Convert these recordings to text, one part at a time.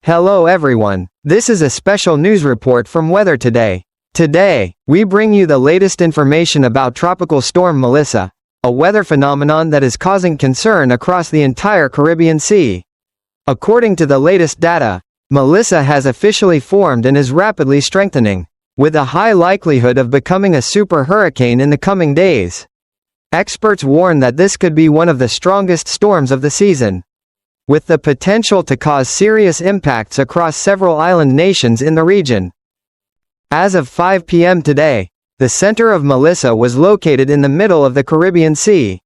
Hello everyone, this is a special news report from Weather Today. Today, we bring you the latest information about Tropical Storm Melissa, a weather phenomenon that is causing concern across the entire Caribbean Sea. According to the latest data, Melissa has officially formed and is rapidly strengthening, with a high likelihood of becoming a super hurricane in the coming days. Experts warn that this could be one of the strongest storms of the season, with the potential to cause serious impacts across several island nations in the region. As of 5 p.m. today, the center of Melissa was located in the middle of the Caribbean Sea,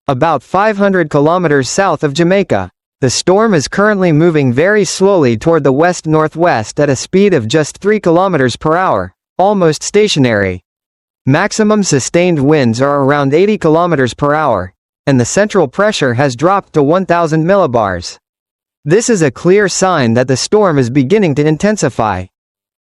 about 500 kilometers south of Jamaica. The storm is currently moving very slowly toward the west-northwest at a speed of just 3 kilometers per hour, almost stationary. Maximum sustained winds are around 80 kilometers per hour, and the central pressure has dropped to 1,000 millibars. This is a clear sign that the storm is beginning to intensify.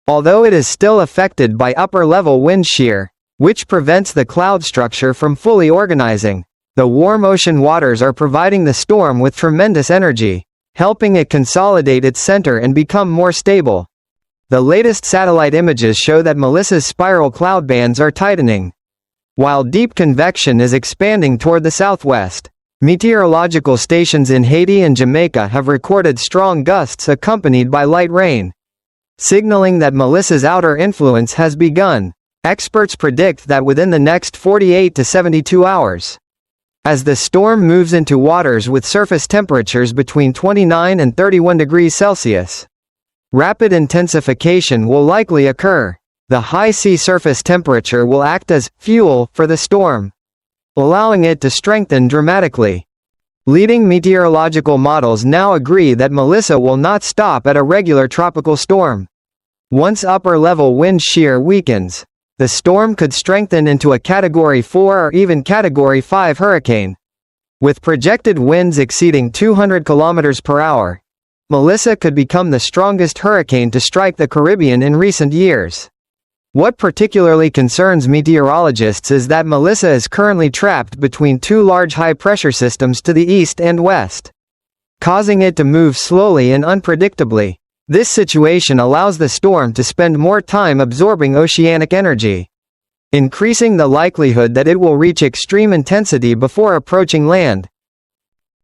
Although it is still affected by upper-level wind shear, which prevents the cloud structure from fully organizing, the warm ocean waters are providing the storm with tremendous energy, helping it consolidate its center and become more stable. The latest satellite images show that Melissa's spiral cloud bands are tightening, while deep convection is expanding toward the southwest. Meteorological stations in Haiti and Jamaica have recorded strong gusts accompanied by light rain, signaling that Melissa's outer influence has begun. Experts predict that within the next 48 to 72 hours, as the storm moves into waters with surface temperatures between 29 and 31 degrees Celsius, rapid intensification will likely occur. The high sea surface temperature will act as fuel for the storm, allowing it to strengthen dramatically. Leading meteorological models now agree that Melissa will not stop at a regular tropical storm. Once upper-level wind shear weakens, the storm could strengthen into a Category 4 or even Category 5 hurricane. With projected winds exceeding 200 kilometers per hour, Melissa could become the strongest hurricane to strike the Caribbean in recent years. What particularly concerns meteorologists is that Melissa is currently trapped between two large high-pressure systems to the east and west, causing it to move slowly and unpredictably. This situation allows the storm to spend more time absorbing oceanic energy, increasing the likelihood that it will reach extreme intensity before approaching land.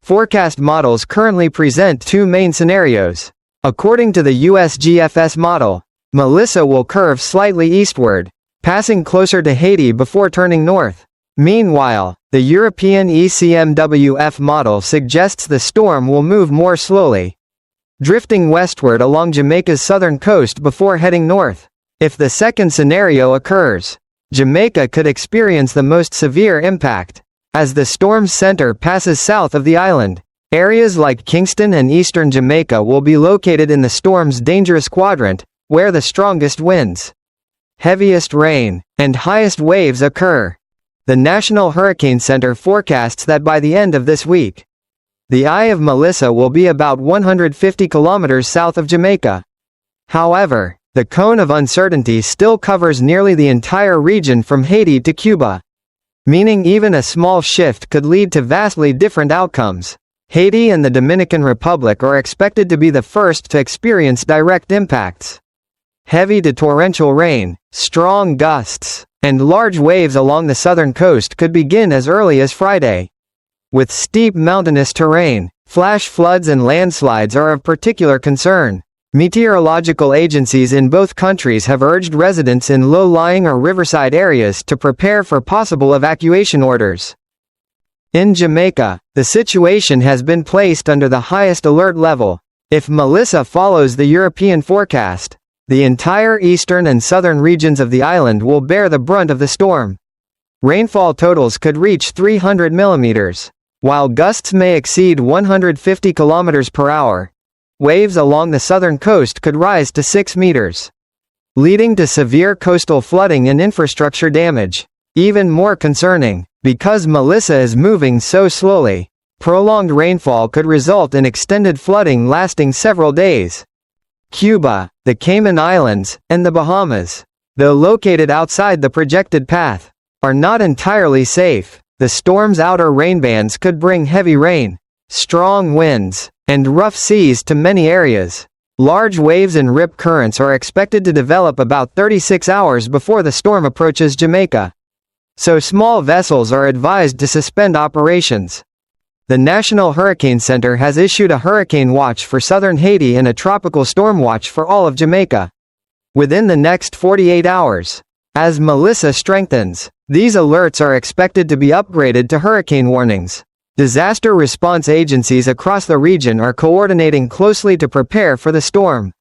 Forecast models currently present two main scenarios. According to the USGFS model, Melissa will curve slightly eastward, passing closer to Haiti before turning north. Meanwhile, the European ECMWF model suggests the storm will move more slowly, drifting westward along Jamaica's southern coast before heading north. If the second scenario occurs, Jamaica could experience the most severe impact, as the storm's center passes south of the island. Areas like Kingston and eastern Jamaica will be located in the storm's dangerous quadrant, where the strongest winds, heaviest rain, and highest waves occur. The National Hurricane Center forecasts that by the end of this week, the eye of Melissa will be about 150 kilometers south of Jamaica. However, the cone of uncertainty still covers nearly the entire region from Haiti to Cuba, meaning even a small shift could lead to vastly different outcomes. Haiti and the Dominican Republic are expected to be the first to experience direct impacts. Heavy to torrential rain, strong gusts, and large waves along the southern coast could begin as early as Friday. With steep mountainous terrain, flash floods and landslides are of particular concern. Meteorological agencies in both countries have urged residents in low-lying or riverside areas to prepare for possible evacuation orders. In Jamaica, the situation has been placed under the highest alert level. If Melissa follows the European forecast, the entire eastern and southern regions of the island will bear the brunt of the storm. Rainfall totals could reach 300 millimeters, while gusts may exceed 150 kilometers per hour. Waves along the southern coast could rise to 6 meters, leading to severe coastal flooding and infrastructure damage. Even more concerning, because Melissa is moving so slowly, prolonged rainfall could result in extended flooding lasting several days. Cuba, the Cayman Islands, and the Bahamas, though located outside the projected path, are not entirely safe. The storm's outer rain bands could bring heavy rain, strong winds, and rough seas to many areas. Large waves and rip currents are expected to develop about 36 hours before the storm approaches Jamaica. So small vessels are advised to suspend operations. The National Hurricane Center has issued a hurricane watch for southern Haiti and a tropical storm watch for all of Jamaica within the next 48 hours. As Melissa strengthens, these alerts are expected to be upgraded to hurricane warnings. Disaster response agencies across the region are coordinating closely to prepare for the storm.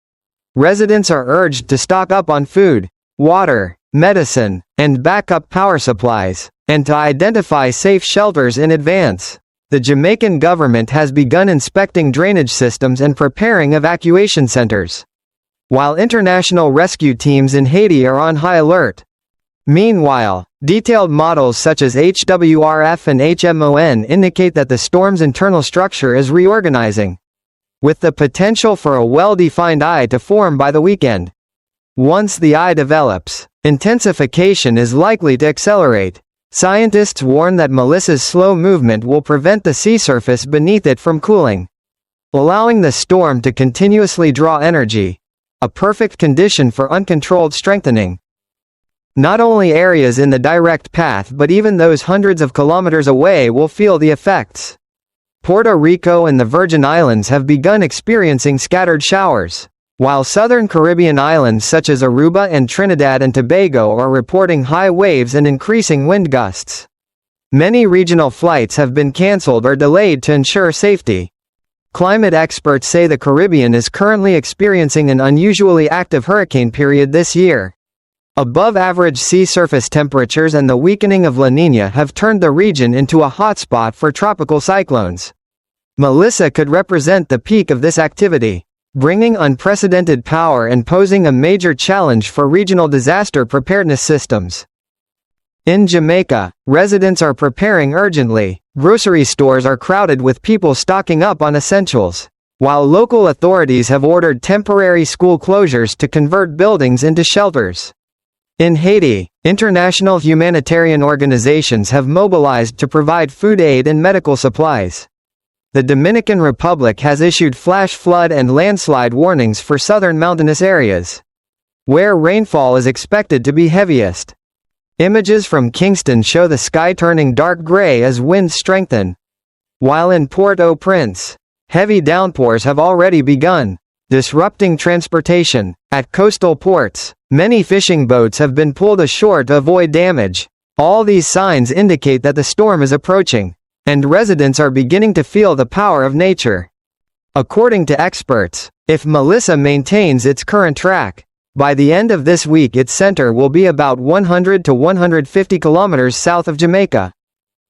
Residents are urged to stock up on food, water, medicine, and backup power supplies, and to identify safe shelters in advance. The Jamaican government has begun inspecting drainage systems and preparing evacuation centers, while international rescue teams in Haiti are on high alert. Meanwhile, detailed models such as HWRF and HMON indicate that the storm's internal structure is reorganizing, with the potential for a well-defined eye to form by the weekend. Once the eye develops, intensification is likely to accelerate. Scientists warn that Melissa's slow movement will prevent the sea surface beneath it from cooling, allowing the storm to continuously draw energy, a perfect condition for uncontrolled strengthening. Not only areas in the direct path but even those hundreds of kilometers away will feel the effects. Puerto Rico and the Virgin Islands have begun experiencing scattered showers, while southern Caribbean islands such as Aruba and Trinidad and Tobago are reporting high waves and increasing wind gusts. Many regional flights have been canceled or delayed to ensure safety. Climate experts say the Caribbean is currently experiencing an unusually active hurricane period this year. Above-average sea surface temperatures and the weakening of La Niña have turned the region into a hotspot for tropical cyclones. Melissa could represent the peak of this activity, bringing unprecedented power and posing a major challenge for regional disaster preparedness systems. In Jamaica, residents are preparing urgently. Grocery stores are crowded with people stocking up on essentials, while local authorities have ordered temporary school closures to convert buildings into shelters. In Haiti, international humanitarian organizations have mobilized to provide food aid and medical supplies. The Dominican Republic has issued flash flood and landslide warnings for southern mountainous areas, where rainfall is expected to be heaviest. Images from Kingston show the sky turning dark gray as winds strengthen, while in Port-au-Prince, heavy downpours have already begun, disrupting transportation. At coastal ports, many fishing boats have been pulled ashore to avoid damage. All these signs indicate that the storm is approaching, and residents are beginning to feel the power of nature. According to experts, if Melissa maintains its current track, by the end of this week its center will be about 100 to 150 kilometers south of Jamaica.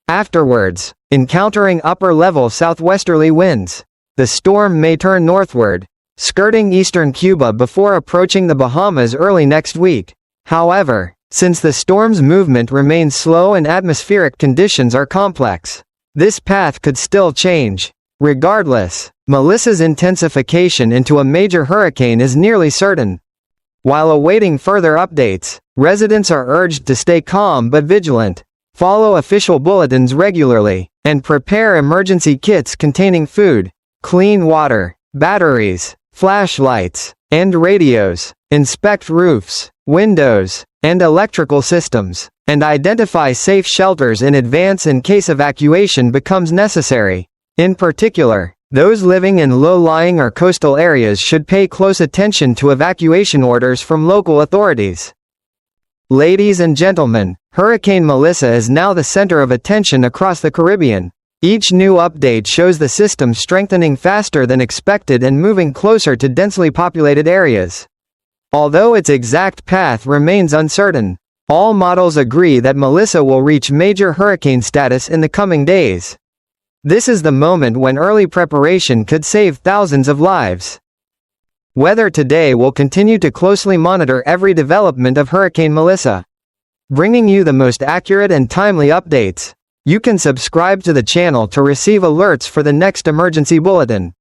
Afterwards, encountering upper-level southwesterly winds, the storm may turn northward, skirting eastern Cuba before approaching the Bahamas early next week. However, since the storm's movement remains slow and atmospheric conditions are complex, this path could still change. Regardless, Melissa's intensification into a major hurricane is nearly certain. While awaiting further updates, residents are urged to stay calm but vigilant, follow official bulletins regularly, and prepare emergency kits containing food, clean water, batteries, flashlights, and radios. Inspect roofs, windows, and electrical systems, and identify safe shelters in advance in case evacuation becomes necessary. In particular, those living in low-lying or coastal areas should pay close attention to evacuation orders from local authorities. Ladies and gentlemen, Hurricane Melissa is now the center of attention across the Caribbean. Each new update shows the system strengthening faster than expected and moving closer to densely populated areas. Although its exact path remains uncertain, all models agree that Melissa will reach major hurricane status in the coming days. This is the moment when early preparation could save thousands of lives. Weather Today will continue to closely monitor every development of Hurricane Melissa, bringing you the most accurate and timely updates. You can subscribe to the channel to receive alerts for the next emergency bulletin.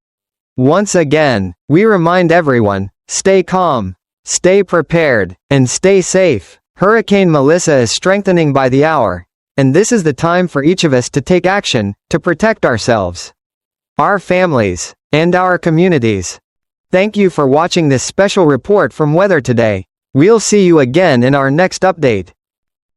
Once again, we remind everyone, stay calm, stay prepared, and stay safe. Hurricane Melissa is strengthening by the hour, and this is the time for each of us to take action, to protect ourselves, our families, and our communities. Thank you for watching this special report from Weather Today. We'll see you again in our next update.